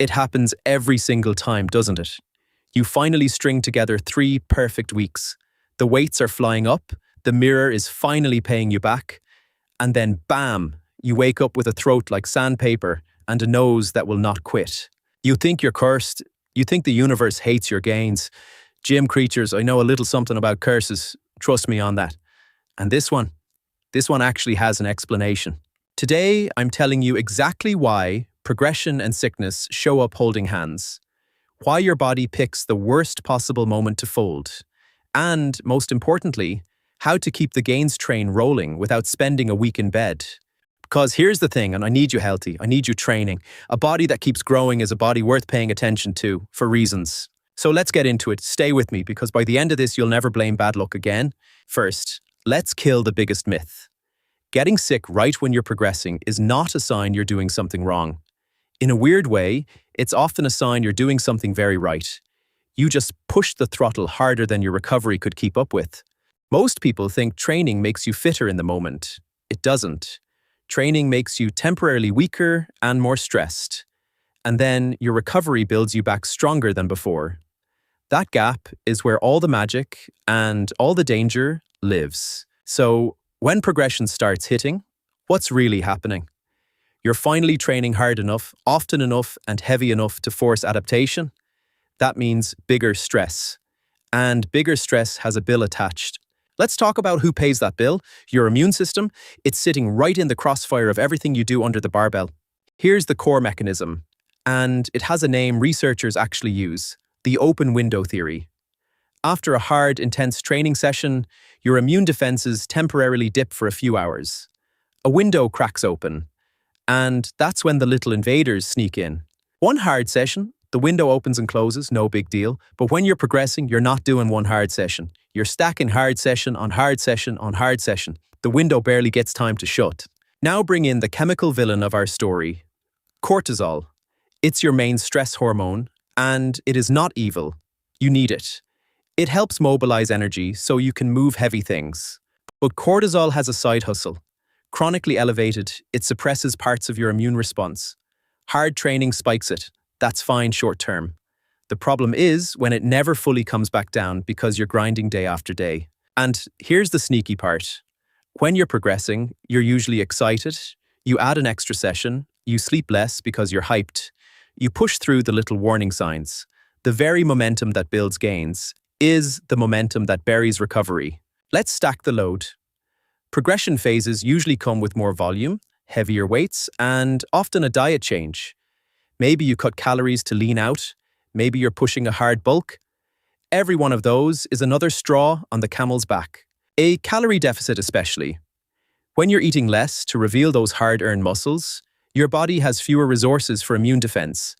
It happens every single time, doesn't it? You finally string together 3 perfect weeks. The weights are flying up, the mirror is finally paying you back, and then bam, you wake up with a throat like sandpaper and a nose that will not quit. You think you're cursed, you think the universe hates your gains. Gym creatures, I know a little something about curses, trust me on that. And this one actually has an explanation. Today, I'm telling you exactly why progression and sickness show up holding hands, why your body picks the worst possible moment to fold, and, most importantly, how to keep the gains train rolling without spending a week in bed. Because here's the thing, and I need you healthy, I need you training. A body that keeps growing is a body worth paying attention to, for reasons. So let's get into it. Stay with me, because by the end of this, you'll never blame bad luck again. First, let's kill the biggest myth. Getting sick right when you're progressing is not a sign you're doing something wrong. In a weird way, it's often a sign you're doing something very right. You just pushed the throttle harder than your recovery could keep up with. Most people think training makes you fitter in the moment. It doesn't. Training makes you temporarily weaker and more stressed. And then your recovery builds you back stronger than before. That gap is where all the magic and all the danger lives. So, when progression starts hitting, what's really happening? You're finally training hard enough, often enough, and heavy enough to force adaptation. That means bigger stress. And bigger stress has a bill attached. Let's talk about who pays that bill. Your immune system. It's sitting right in the crossfire of everything you do under the barbell. Here's the core mechanism. And it has a name researchers actually use, the open window theory. After a hard, intense training session, your immune defenses temporarily dip for a few hours. A window cracks open, and that's when the little invaders sneak in. One hard session, the window opens and closes, no big deal. But when you're progressing, you're not doing one hard session. You're stacking hard session on hard session on hard session. The window barely gets time to shut. Now bring in the chemical villain of our story, cortisol. It's your main stress hormone, and it is not evil. You need it. It helps mobilize energy so you can move heavy things. But cortisol has a side hustle. Chronically elevated, it suppresses parts of your immune response. Hard training spikes it. That's fine short term. The problem is when it never fully comes back down because you're grinding day after day. And here's the sneaky part. When you're progressing, you're usually excited. You add an extra session. You sleep less because you're hyped. You push through the little warning signs. The very momentum that builds gains is the momentum that buries recovery. Let's stack the load. Progression phases usually come with more volume, heavier weights, and often a diet change. Maybe you cut calories to lean out. Maybe you're pushing a hard bulk. Every one of those is another straw on the camel's back. A calorie deficit especially. When you're eating less to reveal those hard-earned muscles, your body has fewer resources for immune defense.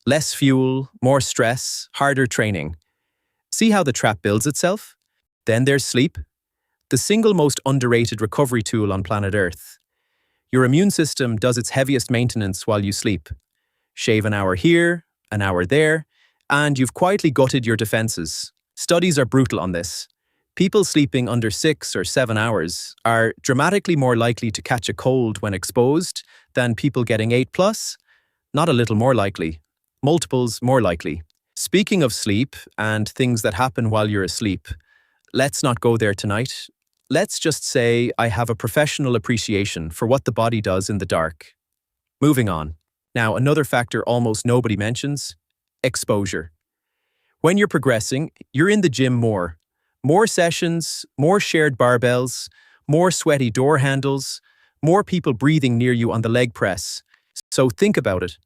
Less fuel, more stress, harder training. See how the trap builds itself? Then there's sleep. The single most underrated recovery tool on planet Earth. Your immune system does its heaviest maintenance while you sleep. Shave an hour here, an hour there, and you've quietly gutted your defenses. Studies are brutal on this. People sleeping under 6 or 7 hours are dramatically more likely to catch a cold when exposed than people getting 8+. Not a little more likely. Multiples more likely. Speaking of sleep and things that happen while you're asleep, let's not go there tonight. Let's just say I have a professional appreciation for what the body does in the dark. Moving on. Now, another factor almost nobody mentions, exposure. When you're progressing, you're in the gym more. More sessions, more shared barbells, more sweaty door handles, more people breathing near you on the leg press. So think about it.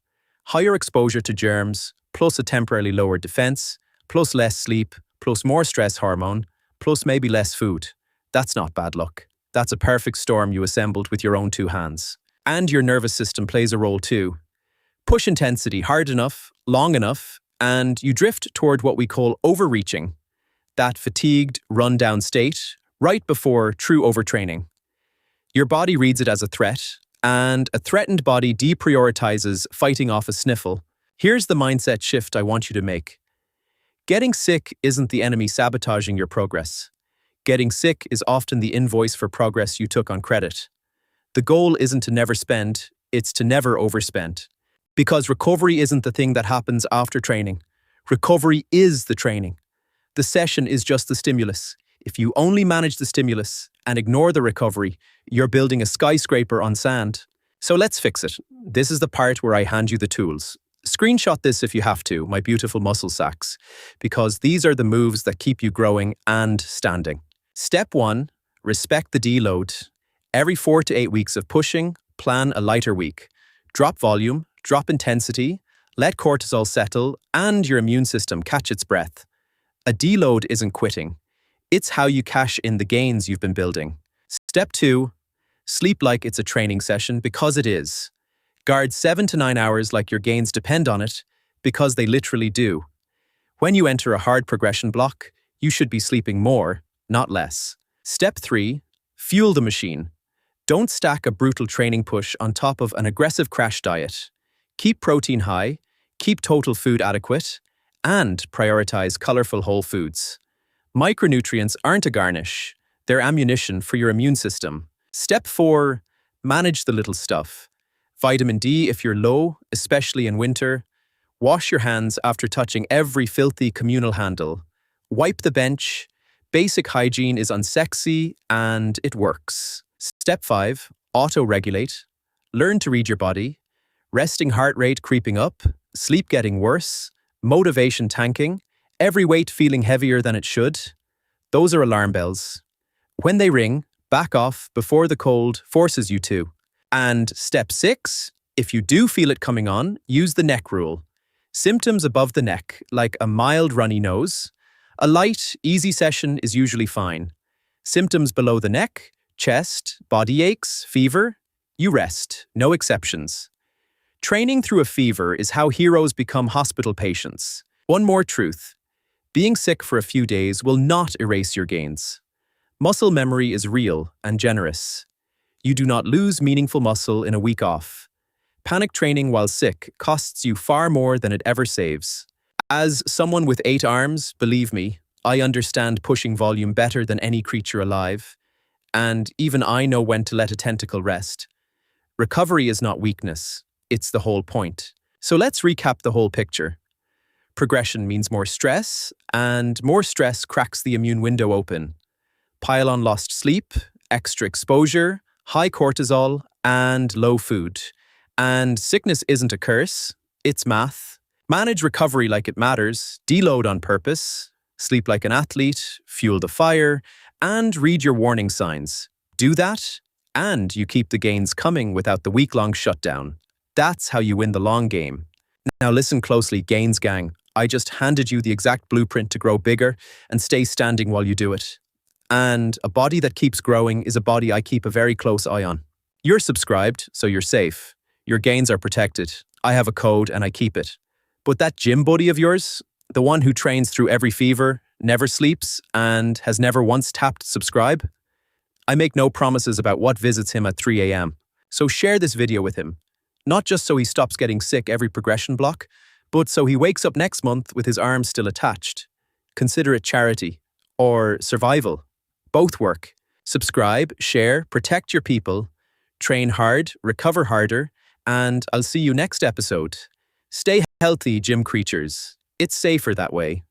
Higher exposure to germs, plus a temporarily lower defense, plus less sleep, plus more stress hormone, plus maybe less food. That's not bad luck. That's a perfect storm you assembled with your own 2 hands. And your nervous system plays a role too. Push intensity hard enough, long enough, and you drift toward what we call overreaching. That fatigued, run-down state right before true overtraining. Your body reads it as a threat, and a threatened body deprioritizes fighting off a sniffle. Here's the mindset shift I want you to make. Getting sick isn't the enemy sabotaging your progress. Getting sick is often the invoice for progress you took on credit. The goal isn't to never spend, it's to never overspend. Because recovery isn't the thing that happens after training. Recovery is the training. The session is just the stimulus. If you only manage the stimulus and ignore the recovery, you're building a skyscraper on sand. So let's fix it. This is the part where I hand you the tools. Screenshot this if you have to, my beautiful muscle sacks, because these are the moves that keep you growing and standing. Step 1, respect the deload. Every 4 to 8 weeks of pushing, plan a lighter week. Drop volume, drop intensity, let cortisol settle, and your immune system catch its breath. A deload isn't quitting. It's how you cash in the gains you've been building. Step 2, sleep like it's a training session because it is. Guard 7 to 9 hours like your gains depend on it, because they literally do. When you enter a hard progression block, you should be sleeping more, not less. Step 3, fuel the machine. Don't stack a brutal training push on top of an aggressive crash diet. Keep protein high, keep total food adequate, and prioritize colorful whole foods. Micronutrients aren't a garnish, they're ammunition for your immune system. Step 4, manage the little stuff. Vitamin D if you're low, especially in winter. Wash your hands after touching every filthy communal handle. Wipe the bench. Basic hygiene is unsexy and it works. Step 5, auto-regulate. Learn to read your body. Resting heart rate creeping up, sleep getting worse, motivation tanking, every weight feeling heavier than it should. Those are alarm bells. When they ring, back off before the cold forces you to. And step 6, if you do feel it coming on, use the neck rule. Symptoms above the neck, like a mild runny nose. A light, easy session is usually fine. Symptoms below the neck, chest, body aches, fever, you rest, no exceptions. Training through a fever is how heroes become hospital patients. One more truth. Being sick for a few days will not erase your gains. Muscle memory is real and generous. You do not lose meaningful muscle in a week off. Panic training while sick costs you far more than it ever saves. As someone with 8 arms, believe me, I understand pushing volume better than any creature alive. And even I know when to let a tentacle rest. Recovery is not weakness, it's the whole point. So let's recap the whole picture. Progression means more stress, and more stress cracks the immune window open. Pile on lost sleep, extra exposure, high cortisol, and low food. And sickness isn't a curse, it's math. Manage recovery like it matters, deload on purpose, sleep like an athlete, fuel the fire, and read your warning signs. Do that, and you keep the gains coming without the week-long shutdown. That's how you win the long game. Now listen closely, Gains Gang. I just handed you the exact blueprint to grow bigger and stay standing while you do it. And a body that keeps growing is a body I keep a very close eye on. You're subscribed, so you're safe. Your gains are protected. I have a code and I keep it. But that gym buddy of yours, the one who trains through every fever, never sleeps, and has never once tapped subscribe? I make no promises about what visits him at 3 a.m. So share this video with him. Not just so he stops getting sick every progression block, but so he wakes up next month with his arms still attached. Consider it charity or survival. Both work. Subscribe, share, protect your people, train hard, recover harder, and I'll see you next episode. Stay healthy, gym creatures. It's safer that way.